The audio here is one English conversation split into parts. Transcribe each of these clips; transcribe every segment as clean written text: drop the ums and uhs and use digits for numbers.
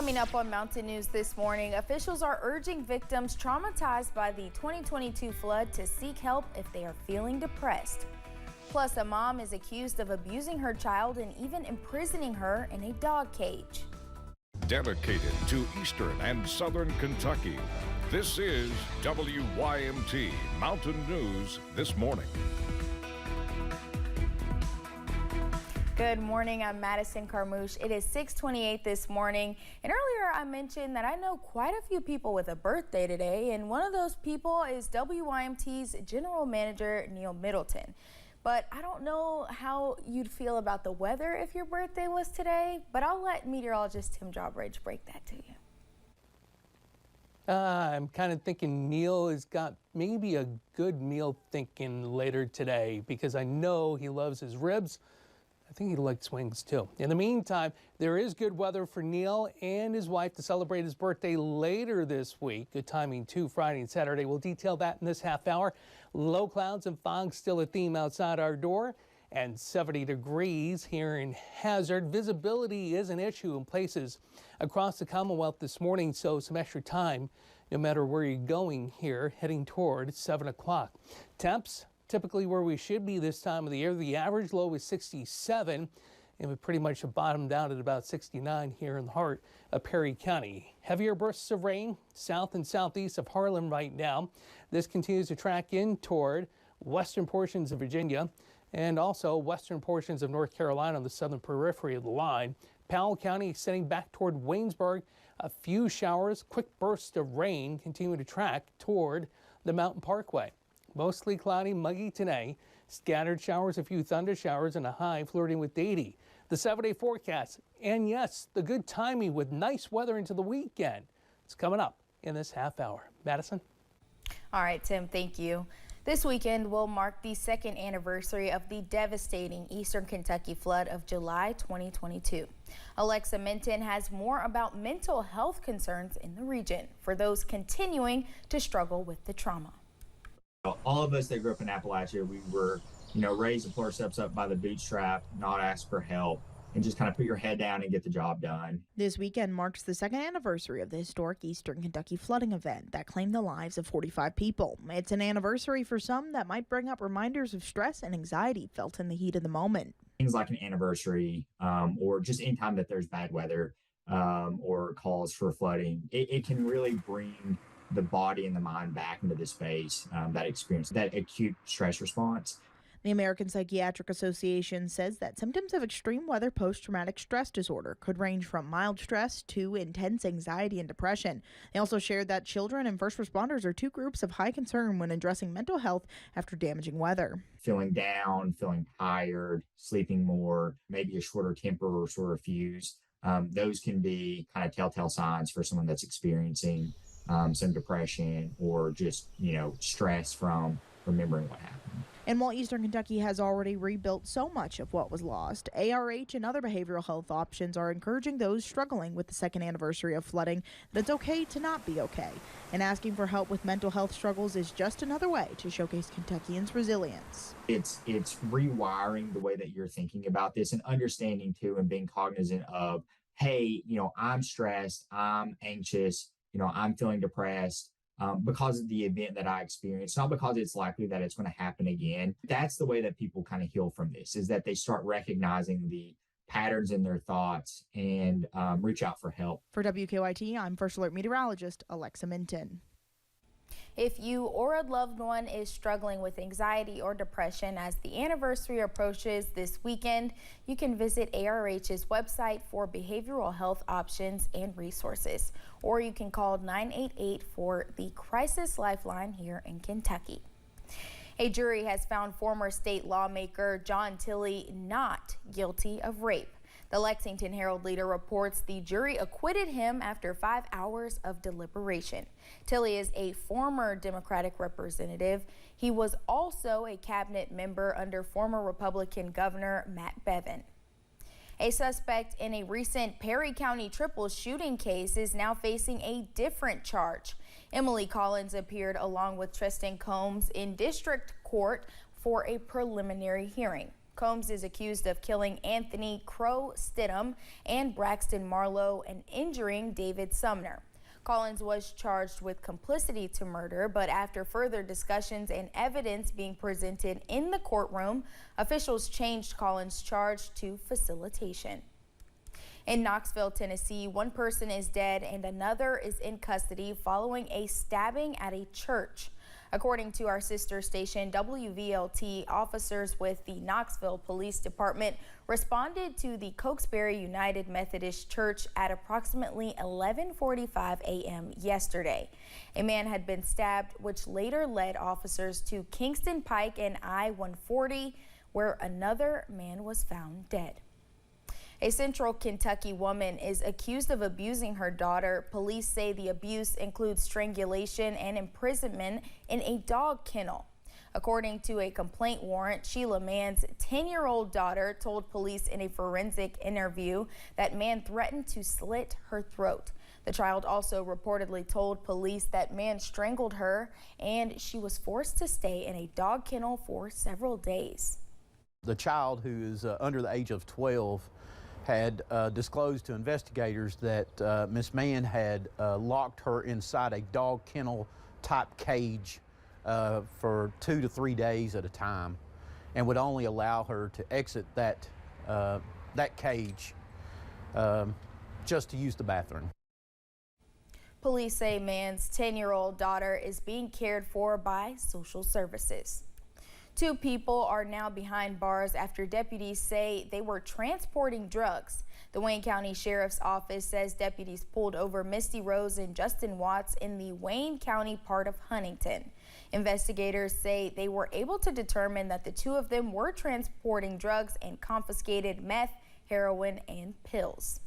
Coming up on Mountain News this morning, officials are urging victims traumatized by the 2022 flood to seek help if they are feeling depressed. Plus, a mom is accused of abusing her child and even imprisoning her in a dog cage. Dedicated to Eastern and Southern Kentucky, this is WYMT Mountain News This Morning. Good morning, I'm Madison Carmouche. It is 6:28 this morning, and earlier I mentioned that I know quite a few people with a birthday today, and one of those people is WYMT's General Manager Neil Middleton. But I don't know how you'd feel about the weather if your birthday was today, but I'll let meteorologist Tim Jawbridge break that to you. I'm kind of thinking Neil has got maybe a good meal thinking later today because I know he loves his ribs. I think he likes wings too. In the meantime, there is good weather for Neil and his wife to celebrate his birthday later this week. Good timing too, Friday and Saturday. We'll detail that in this half hour. Low clouds and fog still a theme outside our door, and 70 degrees here in Hazard. Visibility is an issue in places across the Commonwealth this morning, so some extra time no matter where you're going here, heading toward 7 o'clock. Temps typically where we should be this time of the year. The average low is 67, and we pretty much have bottomed out at about 69 here in the heart of Perry County. Heavier bursts of rain south and southeast of Harlan right now. This continues to track in toward western portions of Virginia and also western portions of North Carolina on the southern periphery of the line. Powell County extending back toward Waynesburg. A few showers, quick bursts of rain continue to track toward the Mountain Parkway. Mostly cloudy, muggy today. Scattered showers, a few thunder showers, and a high flirting with 80. The 7-day forecast, and yes, the good timing with nice weather into the weekend. It's coming up in this half hour. Madison? All right, Tim, thank you. This weekend will mark the second anniversary of the devastating Eastern Kentucky flood of July 2022. Alexa Minton has more about mental health concerns in the region for those continuing to struggle with the trauma. All of us that grew up in Appalachia, we were, raised to pull ourselves up by the bootstrap, not ask for help, and just kind of put your head down and get the job done. This weekend marks the second anniversary of the historic Eastern Kentucky flooding event that claimed the lives of 45 people. It's an anniversary for some that might bring up reminders of stress and anxiety felt in the heat of the moment. Things like an anniversary or just any time that there's bad weather or calls for flooding, it can really bring the body and the mind back into the space, that experience, that acute stress response. The American Psychiatric Association says that symptoms of extreme weather post-traumatic stress disorder could range from mild stress to intense anxiety and depression. They also shared that children and first responders are two groups of high concern when addressing mental health after damaging weather. Feeling down, feeling tired, sleeping more, maybe a shorter temper or shorter fuse. Those can be kind of telltale signs for someone that's experiencing some depression or just, stress from remembering what happened. And while Eastern Kentucky has already rebuilt so much of what was lost, ARH and other behavioral health options are encouraging those struggling with the second anniversary of flooding that it's okay to not be okay. And asking for help with mental health struggles is just another way to showcase Kentuckians' resilience. It's rewiring the way that you're thinking about this and understanding too and being cognizant of, hey, I'm stressed, I'm anxious, I'm feeling depressed because of the event that I experienced, not because it's likely that it's going to happen again. That's the way that people kind of heal from this, is that they start recognizing the patterns in their thoughts and reach out for help. For WKYT, I'm First Alert Meteorologist Alexa Minton. If you or a loved one is struggling with anxiety or depression as the anniversary approaches this weekend, you can visit ARH's website for behavioral health options and resources, or you can call 988 for the Crisis Lifeline here in Kentucky. A jury has found former state lawmaker John Tilley not guilty of rape. The Lexington Herald-Leader reports the jury acquitted him after 5 hours of deliberation. Tilley is a former Democratic representative. He was also a cabinet member under former Republican Governor Matt Bevin. A suspect in a recent Perry County triple shooting case is now facing a different charge. Emily Collins appeared along with Tristan Combs in district court for a preliminary hearing. Combs is accused of killing Anthony Crow Stidham and Braxton Marlowe and injuring David Sumner. Collins was charged with complicity to murder, but after further discussions and evidence being presented in the courtroom, officials changed Collins' charge to facilitation. In Knoxville, Tennessee, one person is dead and another is in custody following a stabbing at a church. According to our sister station WVLT, officers with the Knoxville Police Department responded to the Cokesbury United Methodist Church at approximately 11:45 a.m. yesterday. A man had been stabbed, which later led officers to Kingston Pike and I-140, where another man was found dead. A Central Kentucky woman is accused of abusing her daughter. Police say the abuse includes strangulation and imprisonment in a dog kennel. According to a complaint warrant, Sheila Mann's 10-year-old daughter told police in a forensic interview that Mann threatened to slit her throat. The child also reportedly told police that Mann strangled her and she was forced to stay in a dog kennel for several days. The child, who is under the age of 12, had disclosed to investigators that Miss Mann had locked her inside a dog kennel type cage for 2 to 3 days at a time, and would only allow her to exit that cage just to use the bathroom. Police say Mann's 10-year-old daughter is being cared for by social services. 2 people are now behind bars after deputies say they were transporting drugs. The Wayne County Sheriff's Office says deputies pulled over Misty Rose and Justin Watts in the Wayne County part of Huntington. Investigators say they were able to determine that the 2 of them were transporting drugs and confiscated meth, heroin, and pills.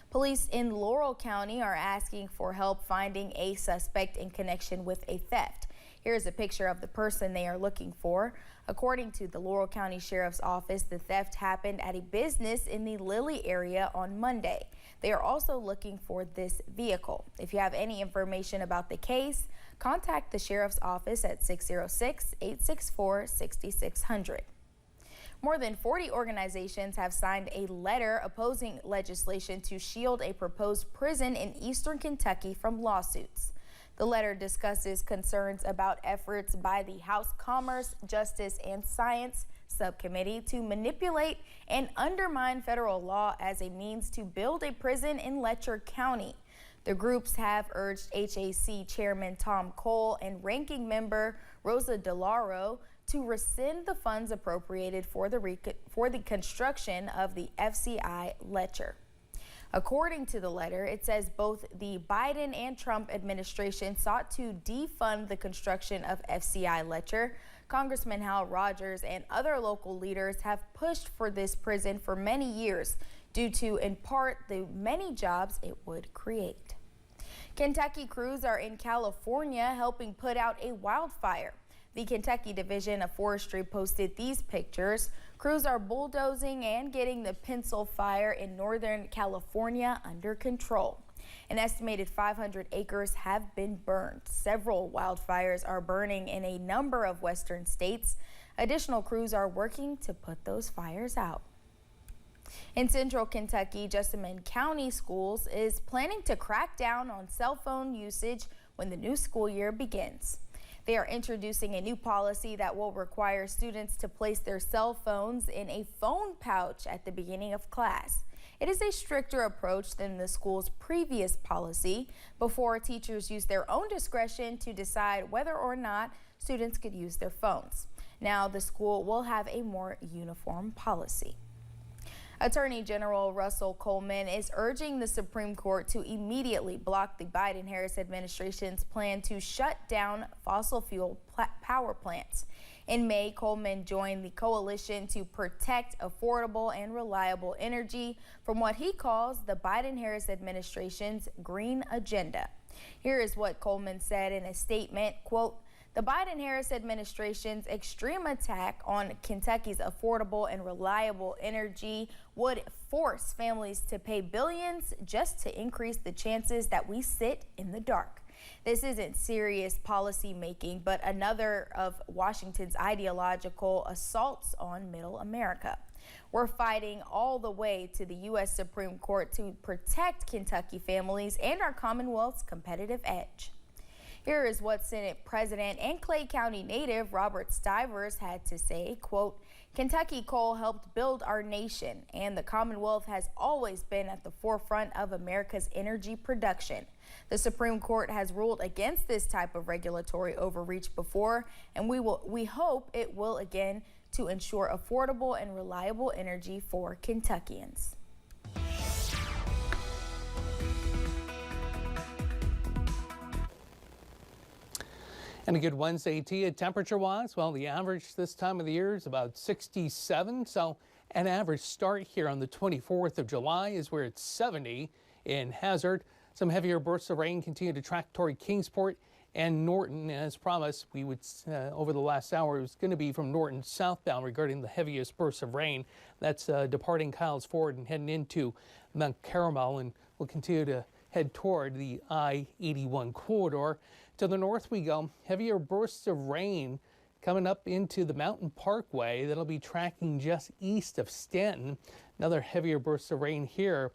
Police in Laurel County are asking for help finding a suspect in connection with a theft. Here's a picture of the person they are looking for. According to the Laurel County Sheriff's Office, the theft happened at a business in the Lilly area on Monday. They are also looking for this vehicle. If you have any information about the case, contact the Sheriff's Office at 606-864-6600. More than 40 organizations have signed a letter opposing legislation to shield a proposed prison in eastern Kentucky from lawsuits. The letter discusses concerns about efforts by the House Commerce, Justice, and Science Subcommittee to manipulate and undermine federal law as a means to build a prison in Letcher County. The groups have urged HAC Chairman Tom Cole and Ranking Member Rosa DeLauro to rescind the funds appropriated for the construction of the FCI Letcher. According to the letter, it says both the Biden and Trump administration sought to defund the construction of FCI Letcher. Congressman Hal Rogers and other local leaders have pushed for this prison for many years due to, in part, the many jobs it would create. Kentucky crews are in California helping put out a wildfire. The Kentucky Division of Forestry posted these pictures. Crews are bulldozing and getting the pencil fire in Northern California under control. An estimated 500 acres have been burned. Several wildfires are burning in a number of western states. Additional crews are working to put those fires out. In central Kentucky, Jessamine County Schools is planning to crack down on cell phone usage when the new school year begins. They are introducing a new policy that will require students to place their cell phones in a phone pouch at the beginning of class. It is a stricter approach than the school's previous policy. Before, teachers used their own discretion to decide whether or not students could use their phones. Now the school will have a more uniform policy. Attorney General Russell Coleman is urging the Supreme Court to immediately block the Biden-Harris administration's plan to shut down fossil fuel power plants. In May, Coleman joined the coalition to protect affordable and reliable energy from what he calls the Biden-Harris administration's green agenda. Here is what Coleman said in a statement, quote, "The Biden-Harris administration's extreme attack on Kentucky's affordable and reliable energy would force families to pay billions just to increase the chances that we sit in the dark. This isn't serious policy making, but another of Washington's ideological assaults on middle America. We're fighting all the way to the U.S. Supreme Court to protect Kentucky families and our Commonwealth's competitive edge. Here is what Senate President and Clay County native Robert Stivers had to say, quote, "Kentucky coal helped build our nation, and the Commonwealth has always been at the forefront of America's energy production. The Supreme Court has ruled against this type of regulatory overreach before, and we hope it will again to ensure affordable and reliable energy for Kentuckians." And a good Wednesday to you. Temperature-wise, well, the average this time of the year is about 67. So an average start here on the 24th of July is where it's 70 in Hazard. Some heavier bursts of rain continue to track toward Kingsport and Norton. As promised, we would, over the last hour, it was going to be from Norton southbound regarding the heaviest bursts of rain. That's departing Kyles Ford and heading into Mount Carmel, and we'll continue to head toward the I-81 corridor. To the north we go, heavier bursts of rain coming up into the Mountain Parkway. That'll be tracking just east of Stanton. Another heavier burst of rain here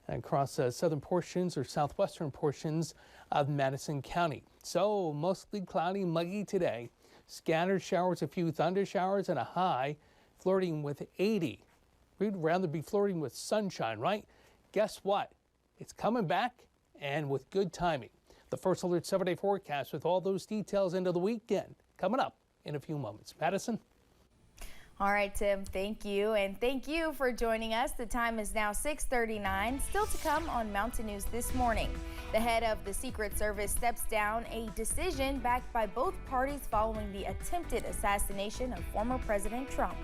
across southern portions or southwestern portions of Madison County. So mostly cloudy, muggy today. Scattered showers, a few thunder showers, and a high flirting with 80. We'd rather be flirting with sunshine, right? Guess what? It's coming back, and with good timing. The First Alert 7-day forecast with all those details into the weekend coming up in a few moments. Madison? All right, Tim, thank you. And thank you for joining us. The time is now 6:39. Still to come on Mountain News this morning. The head of the Secret Service steps down, a decision backed by both parties following the attempted assassination of former President Trump.